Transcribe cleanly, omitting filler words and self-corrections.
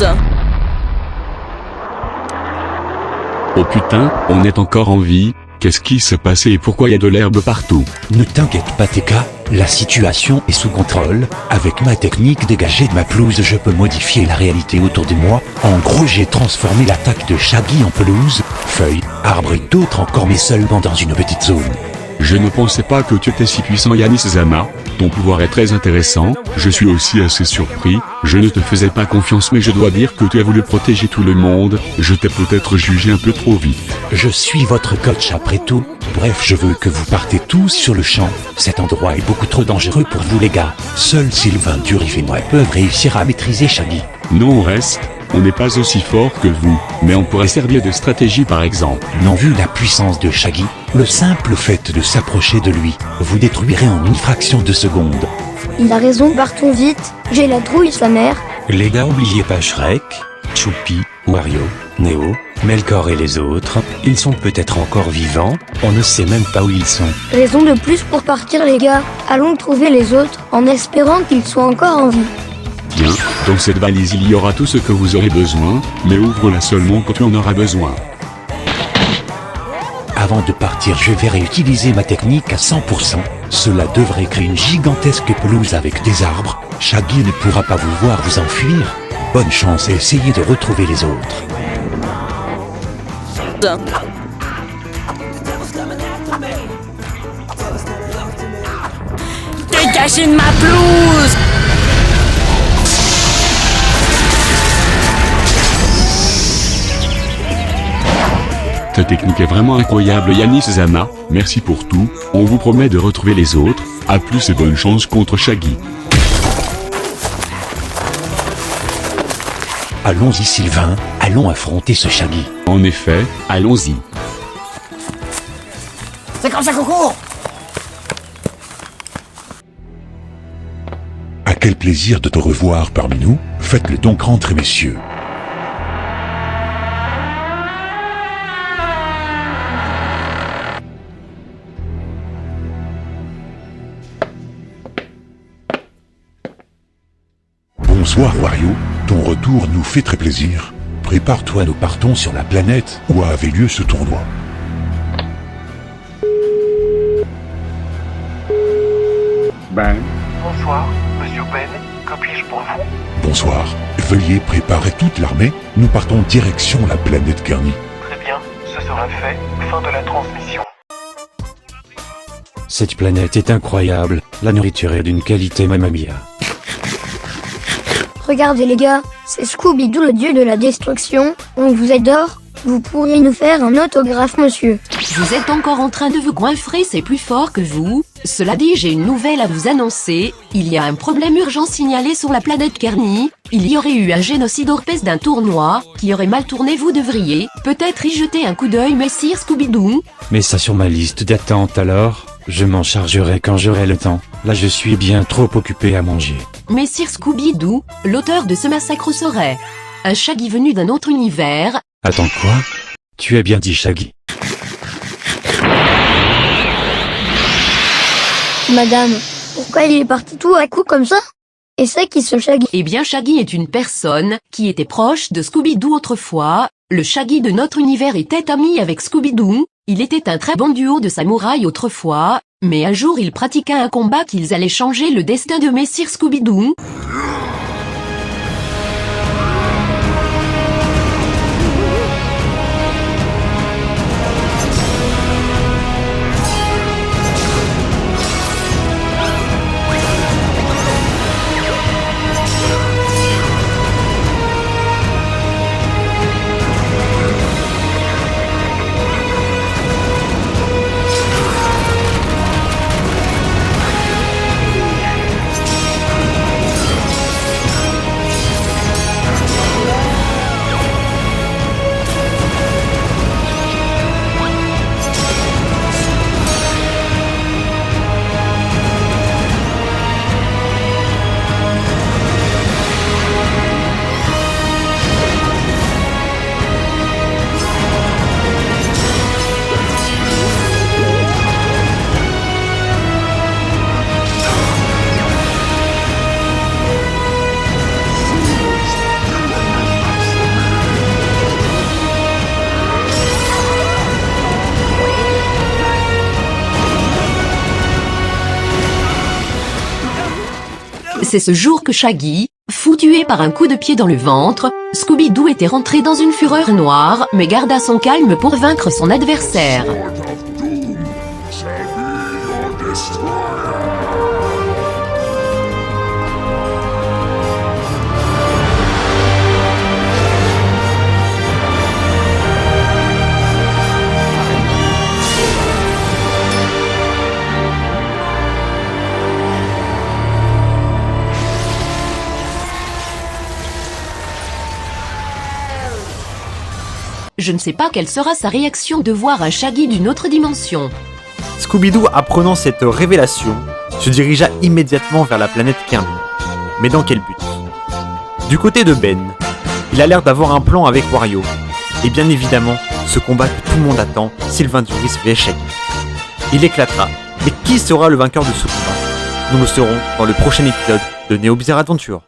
pelouse. Oh putain, on est encore en vie. Qu'est-ce qui s'est passé et pourquoi y a de l'herbe partout? Ne t'inquiète pas Teka, la situation est sous contrôle. Avec ma technique dégagée de ma pelouse, je peux modifier la réalité autour de moi. En gros, j'ai transformé l'attaque de Shaggy en pelouse, feuilles, arbres et d'autres encore, mais seulement dans une petite zone. Je ne pensais pas que tu étais si puissant Yanis-sama. Ton pouvoir est très intéressant, je suis aussi assez surpris. Je ne te faisais pas confiance mais je dois dire que tu as voulu protéger tout le monde. Je t'ai peut-être jugé un peu trop vite. Je suis votre coach après tout. Bref, je veux que vous partez tous sur le champ. Cet endroit est beaucoup trop dangereux pour vous les gars. Seuls Sylvain, Durif et moi peuvent réussir à maîtriser Shaggy. Non, on reste. On n'est pas aussi fort que vous, mais on pourrait servir de stratégie par exemple. Non, vu la puissance de Shaggy, le simple fait de s'approcher de lui, vous détruirez en une fraction de seconde. Il a raison, partons vite. J'ai la trouille, sa mère. Les gars, oubliez pas Shrek, Choupi, Wario, Neo, Melkor et les autres. Ils sont peut-être encore vivants, on ne sait même pas où ils sont. Raison de plus pour partir, les gars. Allons trouver les autres, en espérant qu'ils soient encore en vie. Bien, dans cette valise il y aura tout ce que vous aurez besoin, mais ouvre-la seulement quand tu en auras besoin. Avant de partir, je vais réutiliser ma technique à 100%. Cela devrait créer une gigantesque pelouse avec des arbres. Shaggy ne pourra pas vous voir vous enfuir. Bonne chance et essayez de retrouver les autres. Dégagez de ma pelouse! Ta technique est vraiment incroyable Yanis-sama, merci pour tout, on vous promet de retrouver les autres, à plus et bonne chance contre Shaggy. Allons-y Sylvain, allons affronter ce Shaggy. En effet, allons-y. C'est comme ça qu'on court. À quel plaisir de te revoir parmi nous, faites-le donc rentrer messieurs. Bonsoir Wario, ton retour nous fait très plaisir. Prépare-toi, nous partons sur la planète où avait lieu ce tournoi. Bonsoir, Monsieur Ben, que puis-je pour vous? Bonsoir, veuillez préparer toute l'armée, nous partons direction la planète Garni. Très bien, ce sera fait, fin de la transmission. Cette planète est incroyable, la nourriture est d'une qualité mamma mia. Regardez les gars, c'est Scooby-Doo le dieu de la destruction. On vous adore. Vous pourriez nous faire un autographe, monsieur. Vous êtes encore en train de vous goinfrer, c'est plus fort que vous. Cela dit, j'ai une nouvelle à vous annoncer. Il y a un problème urgent signalé sur la planète Kerny. Il y aurait eu un génocide orpès d'un tournoi, qui aurait mal tourné, vous devriez peut-être y jeter un coup d'œil, messire Scooby-Doo. Mets ça sur ma liste d'attente alors. Je m'en chargerai quand j'aurai le temps. Là je suis bien trop occupé à manger. Messire Scooby-Doo, l'auteur de ce massacre serait un Shaggy venu d'un autre univers. Attends quoi? Tu as bien dit Shaggy. Madame, pourquoi il est parti tout à coup comme ça? Et c'est qui ce Shaggy? Eh bien Shaggy est une personne qui était proche de Scooby-Doo autrefois. Le Shaggy de notre univers était ami avec Scooby-Doo. Il était un très bon duo de samouraïs autrefois, mais un jour il pratiqua un combat qu'ils allaient changer le destin de Messire Scooby-Doo. C'est ce jour que Shaggy fut tué par un coup de pied dans le ventre. Scooby-Doo était rentré dans une fureur noire, mais garda son calme pour vaincre son adversaire. Je ne sais pas quelle sera sa réaction de voir un Shaggy d'une autre dimension. Scooby-Doo, apprenant cette révélation, se dirigea immédiatement vers la planète Kirby. Mais dans quel but? Du côté de Ben, il a l'air d'avoir un plan avec Wario. Et bien évidemment, ce combat que tout le monde attend, Sylvain Duris vs Shaggy. Il éclatera. Mais qui sera le vainqueur de ce combat? Nous le saurons dans le prochain épisode de Neo Bizarre Adventure.